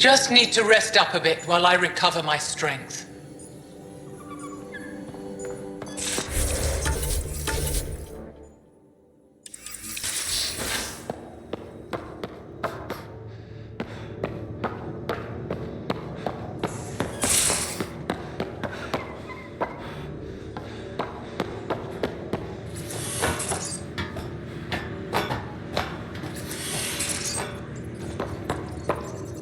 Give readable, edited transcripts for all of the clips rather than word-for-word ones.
Just need to rest up a bit while I recover my strength.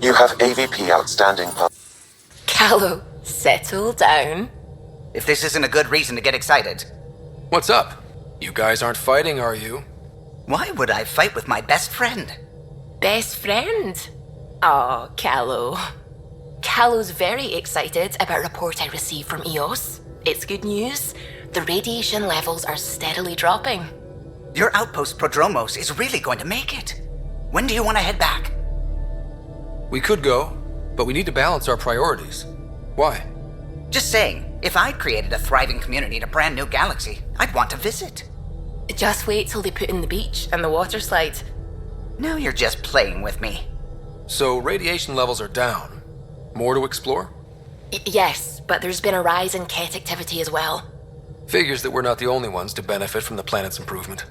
You have AVP outstanding. Callow, settle down. If this isn't a good reason to get excited. What's up? You guys aren't fighting, are you? Why would I fight with my best friend? Best friend? Oh, Callow. Callow's very excited about a report I received from EOS. It's good news. The radiation levels are steadily dropping. Your outpost Prodromos is really going to make it. When do you want to head back? We could go, but we need to balance our priorities. Why? Just saying, if I'd created a thriving community in a brand new galaxy, I'd want to visit. Just wait till they put in the beach and the water slide. Now you're just playing with me. So radiation levels are down. More to explore? Yes, but there's been a rise in Ket activity as well. Figures that we're not the only ones to benefit from the planet's improvement.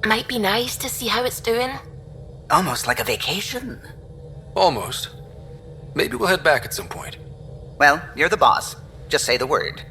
Might be nice to see how it's doing. Almost like a vacation. Almost. Maybe we'll head back at some point. Well, you're the boss. Just say the word.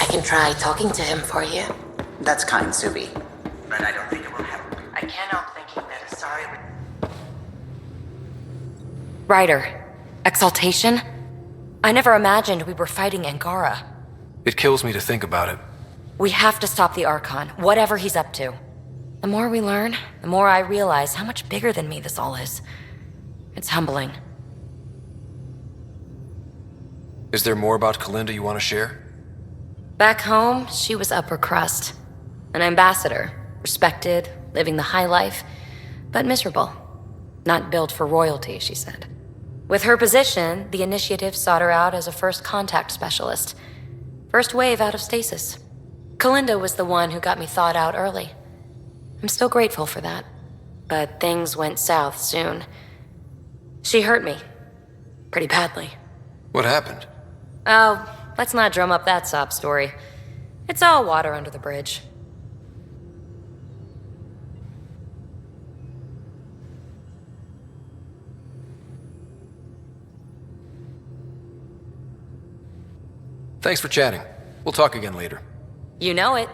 I can try talking to him for you. That's kind, Subi. But I don't think it will help. I can't help thinking that a sorry... Ryder, exaltation? I never imagined we were fighting Angara. It kills me to think about it. We have to stop the Archon, whatever he's up to. The more we learn, the more I realize how much bigger than me this all is. It's humbling. Is there more about Kalinda you want to share? Back home, she was upper crust. An ambassador, respected, living the high life, but miserable. Not built for royalty, she said. With her position, the initiative sought her out as a first contact specialist. First wave out of stasis. Kalinda was the one who got me thawed out early. I'm still grateful for that. But things went south soon. She hurt me. Pretty badly. What happened? Oh, let's not drum up that sob story. It's all water under the bridge. Thanks for chatting. We'll talk again later. You know it.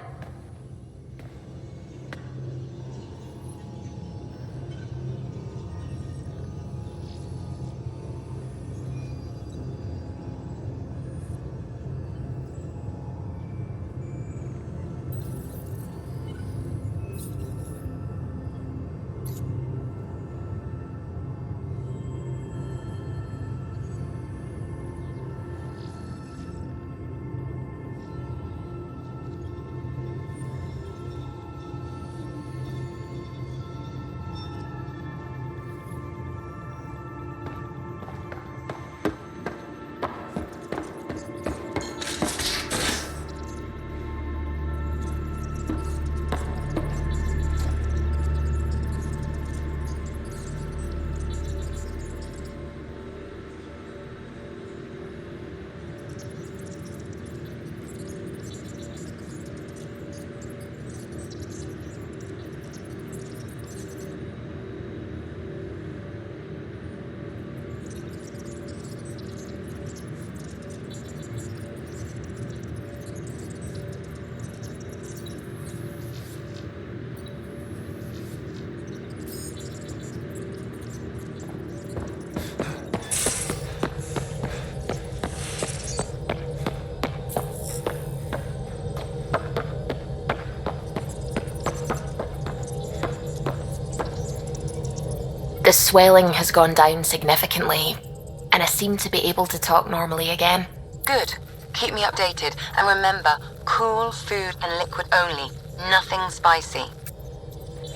swelling has gone down significantly, and I seem to be able to talk normally again. Good. Keep me updated. And remember, cool food and liquid only. Nothing spicy.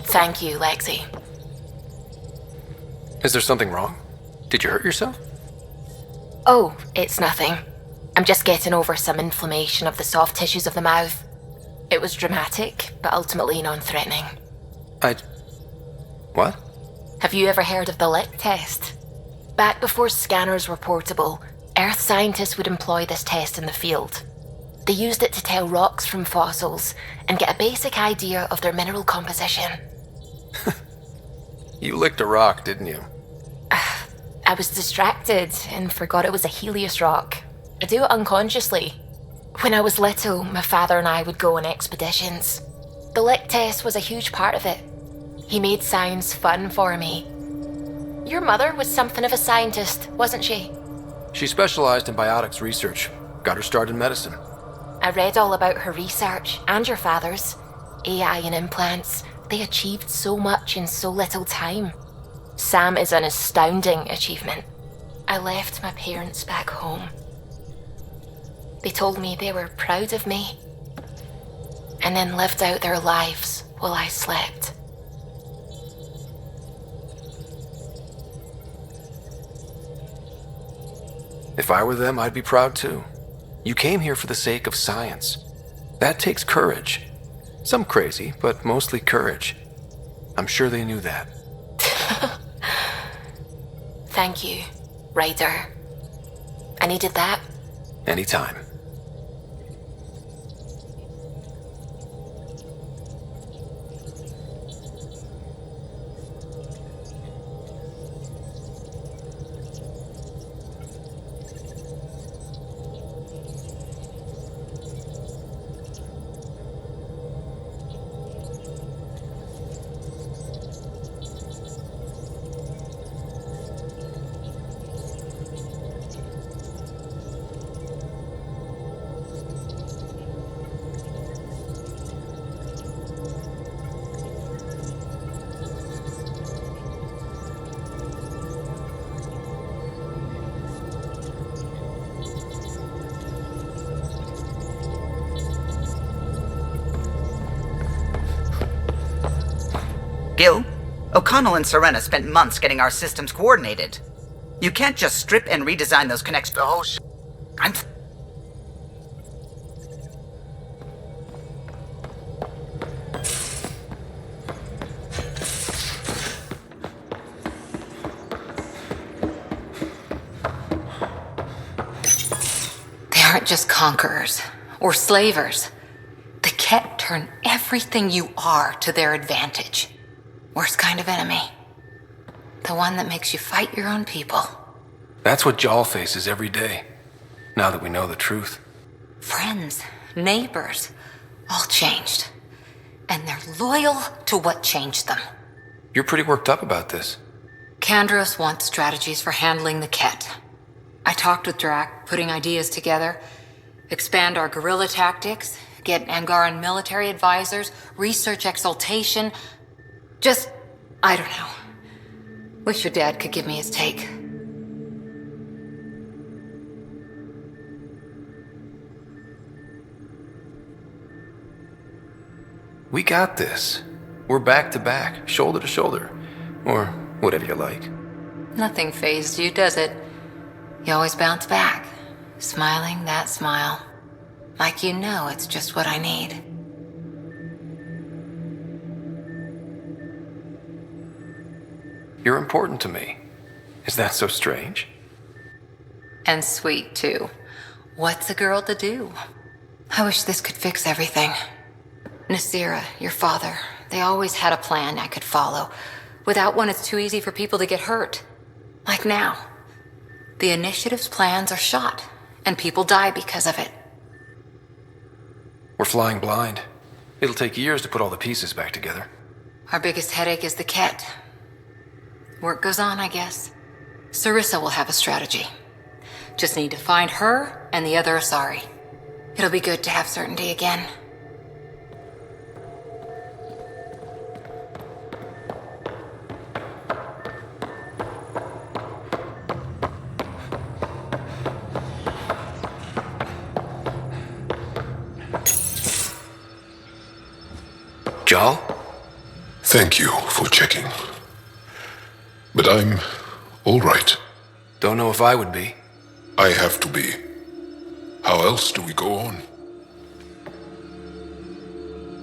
Thank you, Lexi. Is there something wrong? Did you hurt yourself? Oh, it's nothing. I'm just getting over some inflammation of the soft tissues of the mouth. It was dramatic, but ultimately non-threatening. What? Have you ever heard of the lick test? Back before scanners were portable, Earth scientists would employ this test in the field. They used it to tell rocks from fossils and get a basic idea of their mineral composition. You licked a rock, didn't you? I was distracted and forgot it was a Helios rock. I do it unconsciously. When I was little, my father and I would go on expeditions. The lick test was a huge part of it. He made science fun for me. Your mother was something of a scientist, wasn't she? She specialized in biotics research. Got her start in medicine. I read all about her research, and your father's. AI and implants. They achieved so much in so little time. Sam is an astounding achievement. I left my parents back home. They told me they were proud of me, and then lived out their lives while I slept. If I were them, I'd be proud too. You came here for the sake of science. That takes courage. Some crazy, but mostly courage. I'm sure they knew that. Thank you, Ryder. I needed that. Anytime. Gil, O'Connell and Serena spent months getting our systems coordinated. You can't just strip and redesign those connections. The whole I'm... They aren't just conquerors or slavers. The Ket turn everything you are to their advantage. Worst kind of enemy. The one that makes you fight your own people. That's what Jal faces every day, now that we know the truth. Friends, neighbors, all changed. And they're loyal to what changed them. You're pretty worked up about this. Kandros wants strategies for handling the Ket. I talked with Drac, putting ideas together. Expand our guerrilla tactics, get Angaran military advisors, research exaltation. Just, I don't know. Wish your dad could give me his take. We got this. We're back to back, shoulder to shoulder. Or whatever you like. Nothing fazed you, does it? You always bounce back, smiling that smile. Like you know it's just what I need. You're important to me. Is that so strange? And sweet, too. What's a girl to do? I wish this could fix everything. Nasira, your father, they always had a plan I could follow. Without one, it's too easy for people to get hurt. Like now. The initiative's plans are shot, and people die because of it. We're flying blind. It'll take years to put all the pieces back together. Our biggest headache is the Ket. Work goes on, I guess. Sarissa will have a strategy. Just need to find her and the other Asari. It'll be good to have certainty again. Jal? Thank you for checking. But I'm all right. Don't know if I would be. I have to be. How else do we go on?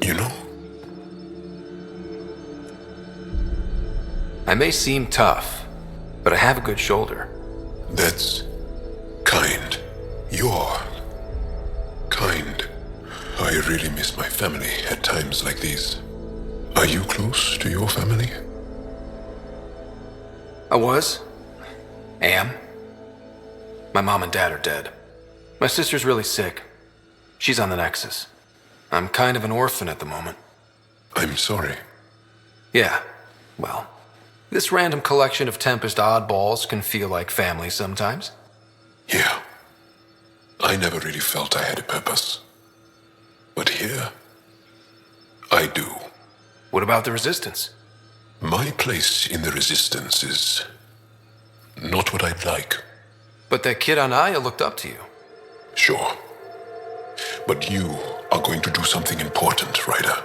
You know? I may seem tough, but I have a good shoulder. That's kind. You're kind. I really miss my family at times like these. Are you close to your family? I was. Am. My mom and dad are dead. My sister's really sick. She's on the Nexus. I'm kind of an orphan at the moment. I'm sorry. Yeah, well, this random collection of Tempest oddballs can feel like family sometimes. Yeah. I never really felt I had a purpose. But here, I do. What about the Resistance? My place in the Resistance is not what I'd like. But that kid on Aya looked up to you. Sure. But you are going to do something important, Ryder.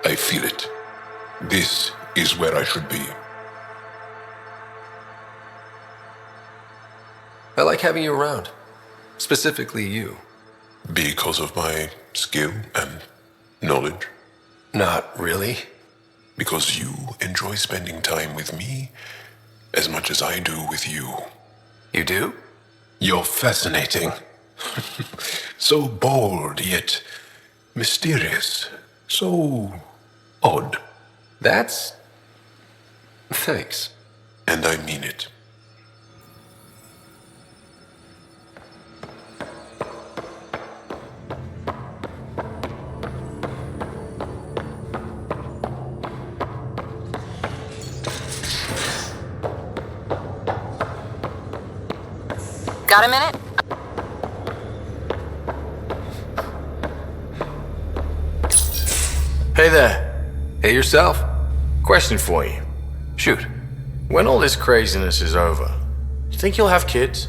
I feel it. This is where I should be. I like having you around. Specifically you. Because of my skill and knowledge. Not really. Because you enjoy spending time with me as much as I do with you. You do? You're fascinating. So bold, yet mysterious. So odd. That's... Thanks. And I mean it. Got a minute? Hey there. Hey yourself. Question for you. Shoot. When all this craziness is over, you think you'll have kids?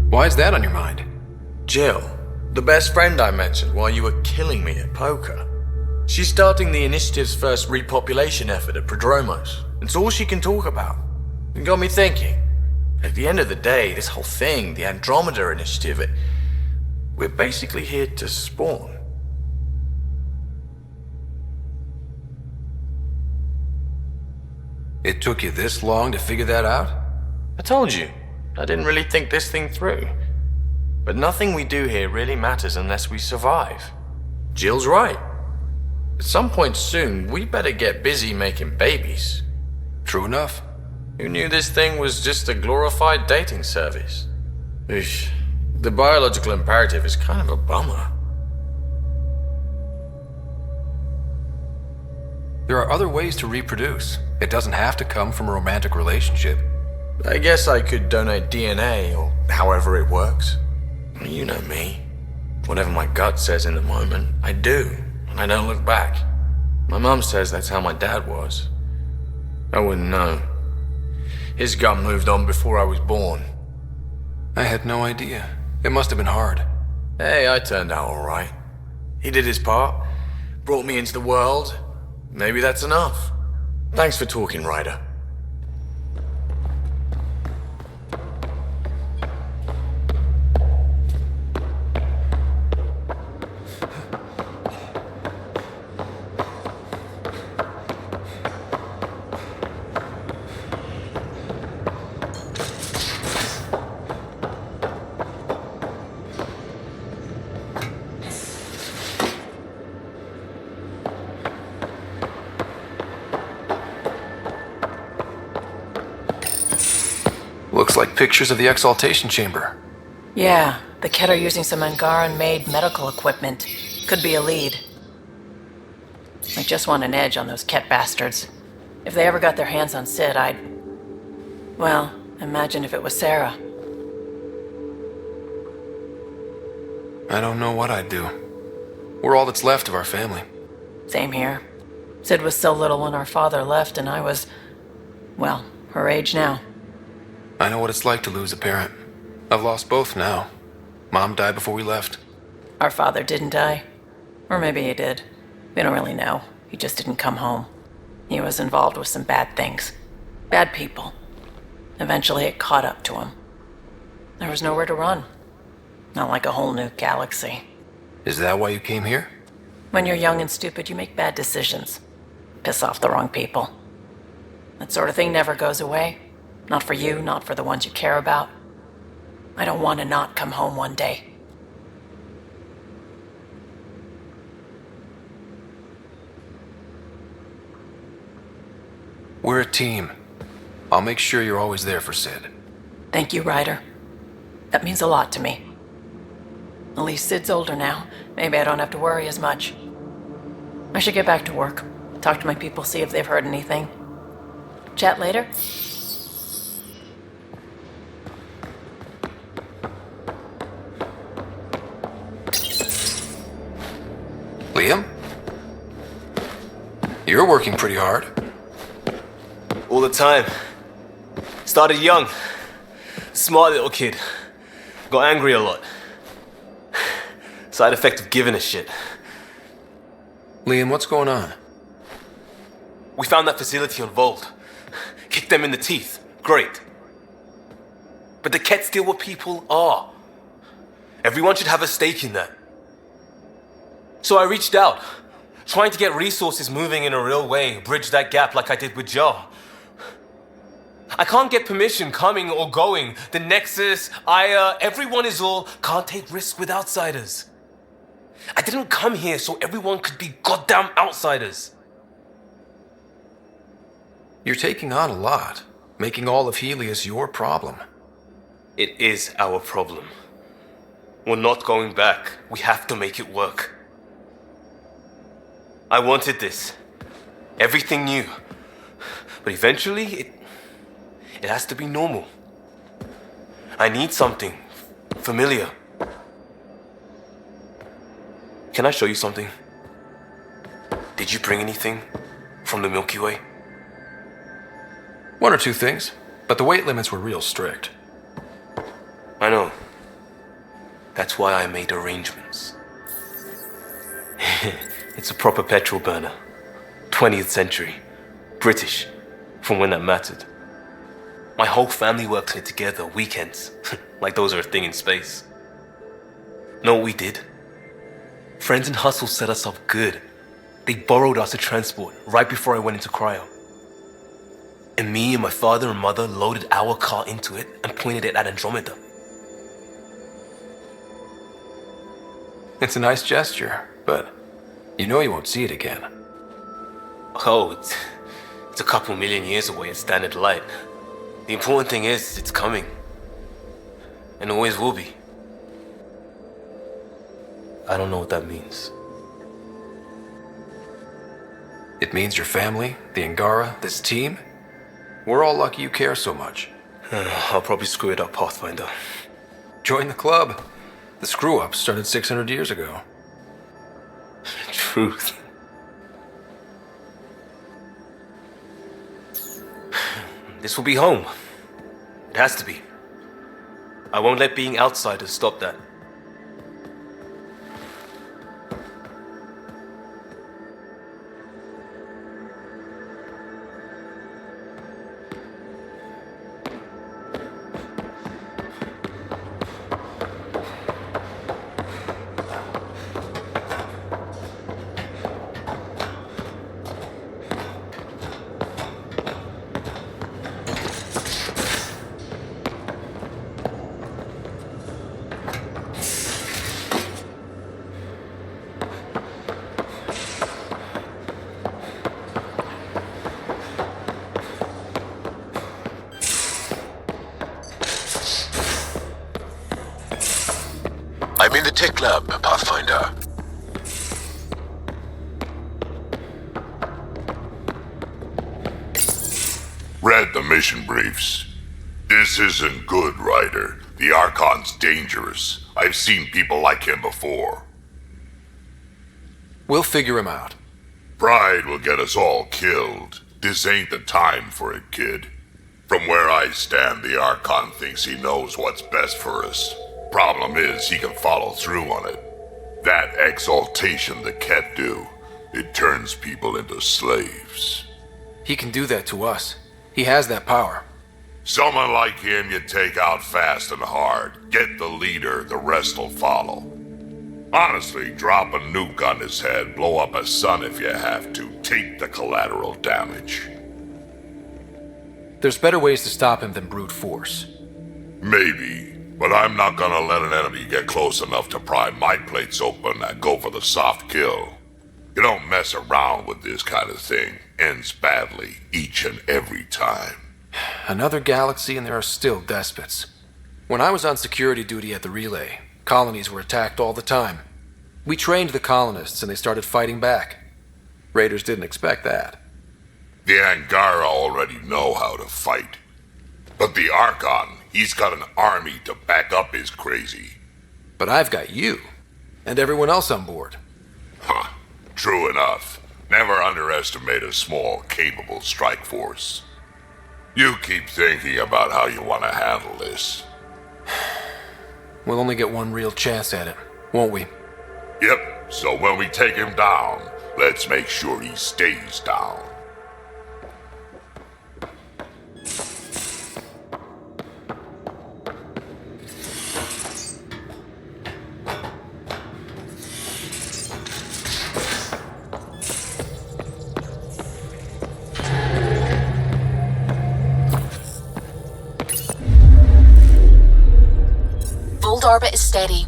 Why is that on your mind? Jill, the best friend I mentioned while you were killing me at poker. She's starting the initiative's first repopulation effort at Prodromos. It's all she can talk about. It got me thinking. At the end of the day, this whole thing, the Andromeda initiative, we're basically here to spawn. It took you this long to figure that out? I told you, I didn't really think this thing through. But nothing we do here really matters unless we survive. Jill's right. At some point soon, we better get busy making babies. True enough. Who knew this thing was just a glorified dating service? Eesh, the biological imperative is kind of a bummer. There are other ways to reproduce. It doesn't have to come from a romantic relationship. I guess I could donate DNA, or however it works. You know me. Whatever my gut says in the moment, I do, and I don't look back. My mom says that's how my dad was. I wouldn't know. His gut moved on before I was born. I had no idea. It must have been hard. Hey, I turned out alright. He did his part, brought me into the world. Maybe that's enough. Thanks for talking, Ryder. Looks like pictures of the exaltation chamber. Yeah, the Ket are using some Angaran-made medical equipment. Could be a lead. I just want an edge on those Ket bastards. If they ever got their hands on Sid, I'd... Well, imagine if it was Sarah. I don't know what I'd do. We're all that's left of our family. Same here. Sid was so little when our father left, and I was, well, her age now. I know what it's like to lose a parent. I've lost both now. Mom died before we left. Our father didn't die. Or maybe he did. We don't really know. He just didn't come home. He was involved with some bad things. Bad people. Eventually it caught up to him. There was nowhere to run. Not like a whole new galaxy. Is that why you came here? When you're young and stupid, you make bad decisions. Piss off the wrong people. That sort of thing never goes away. Not for you, not for the ones you care about. I don't want to not come home one day. We're a team. I'll make sure you're always there for Sid. Thank you, Ryder. That means a lot to me. At least Sid's older now. Maybe I don't have to worry as much. I should get back to work. Talk to my people, see if they've heard anything. Chat later? Liam? You're working pretty hard. All the time. Started young. Smart little kid. Got angry a lot. Side effect of giving a shit. Liam, what's going on? We found that facility on Vold. Kicked them in the teeth. Great. But the Kets still what people are. Everyone should have a stake in that. So I reached out, trying to get resources moving in a real way, bridge that gap like I did with Joe. I can't get permission coming or going. The Nexus, Aya, everyone is all can't take risks with outsiders. I didn't come here so everyone could be goddamn outsiders. You're taking on a lot, making all of Helios your problem. It is our problem. We're not going back. We have to make it work. I wanted this. Everything new. But eventually, it has to be normal. I need something familiar. Can I show you something? Did you bring anything from the Milky Way? One or two things, but the weight limits were real strict. I know. That's why I made arrangements. It's a proper petrol burner. 20th century. British. From when that mattered. My whole family works it together, weekends. Like those are a thing in space. Know what we did? Friends and Hustle set us up good. They borrowed us a transport right before I went into cryo. And me and my father and mother loaded our car into it and pointed it at Andromeda. It's a nice gesture, but you know you won't see it again. Oh, it's a couple million years away at standard light. The important thing is, it's coming. And always will be. I don't know what that means. It means your family, the Angara, this team. We're all lucky you care so much. I'll probably screw it up, Pathfinder. Join the club. The screw-up started 600 years ago. Truth. This will be home. It has to be. I won't let being outsiders stop that. I'm in the tech lab, Pathfinder. Read the mission briefs. This isn't good, Ryder. The Archon's dangerous. I've seen people like him before. We'll figure him out. Pride will get us all killed. This ain't the time for it, kid. From where I stand, the Archon thinks he knows what's best for us. Problem is, he can follow through on it. That exaltation the Ket do, it turns people into slaves. He can do that to us. He has that power. Someone like him you take out fast and hard. Get the leader, the rest will follow. Honestly, drop a nuke on his head, blow up a sun if you have to. Take the collateral damage. There's better ways to stop him than brute force. Maybe, but I'm not gonna let an enemy get close enough to pry my plates open and go for the soft kill. You don't mess around with this kind of thing. Ends badly, each and every time. Another galaxy and there are still despots. When I was on security duty at the relay, colonies were attacked all the time. We trained the colonists and they started fighting back. Raiders didn't expect that. The Angara already know how to fight. But the Archon, he's got an army to back up his crazy. But I've got you, and everyone else on board. Huh, true enough. Never underestimate a small, capable strike force. You keep thinking about how you want to handle this. We'll only get one real chance at it, won't we? Yep, so when we take him down, let's make sure he stays down. Orbit is steady.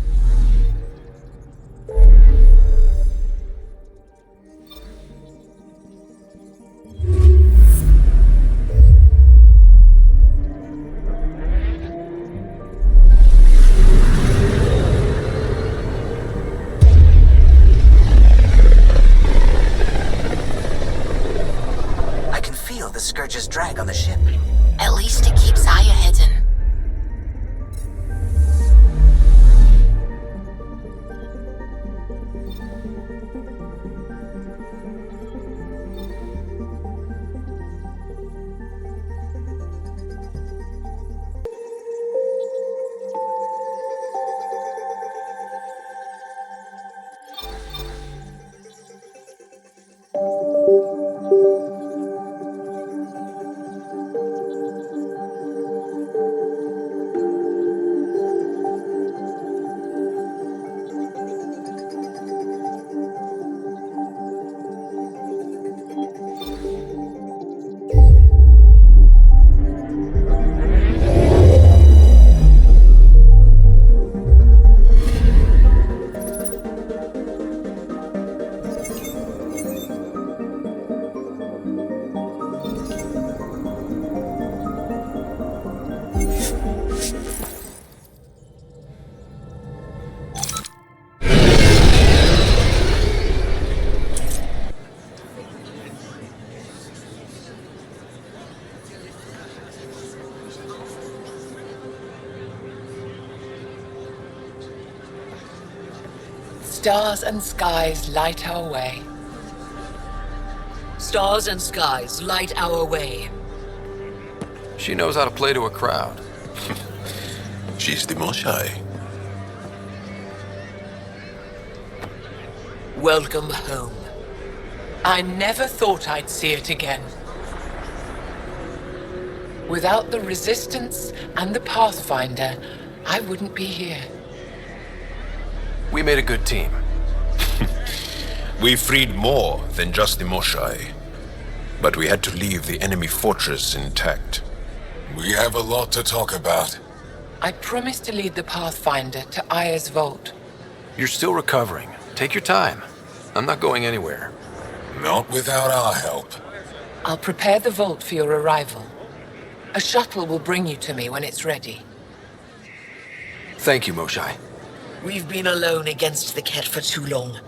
I can feel the Scourge's drag on the ship. At least it keeps Aya hidden. Stars and skies light our way. Stars and skies light our way. She knows how to play to a crowd. She's the Moshai. Welcome home. I never thought I'd see it again. Without the Resistance and the Pathfinder, I wouldn't be here. We made a good team. We freed more than just the Moshai. But we had to leave the enemy fortress intact. We have a lot to talk about. I promised to lead the Pathfinder to Aya's vault. You're still recovering. Take your time. I'm not going anywhere. Not without our help. I'll prepare the vault for your arrival. A shuttle will bring you to me when it's ready. Thank you, Moshai. We've been alone against the Ket for too long.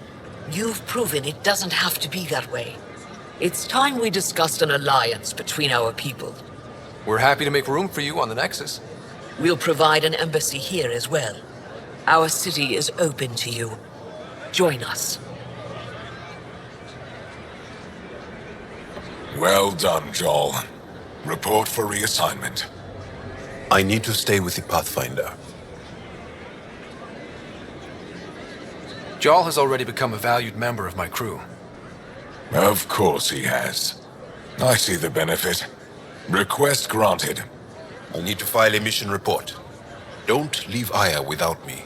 You've proven it doesn't have to be that way. It's time we discussed an alliance between our people. We're happy to make room for you on the Nexus. We'll provide an embassy here as well. Our city is open to you. Join us. Well done, Joel. Report for reassignment. I need to stay with the Pathfinder. Jarl has already become a valued member of my crew. Of course he has. I see the benefit. Request granted. I need to file a mission report. Don't leave Aya without me.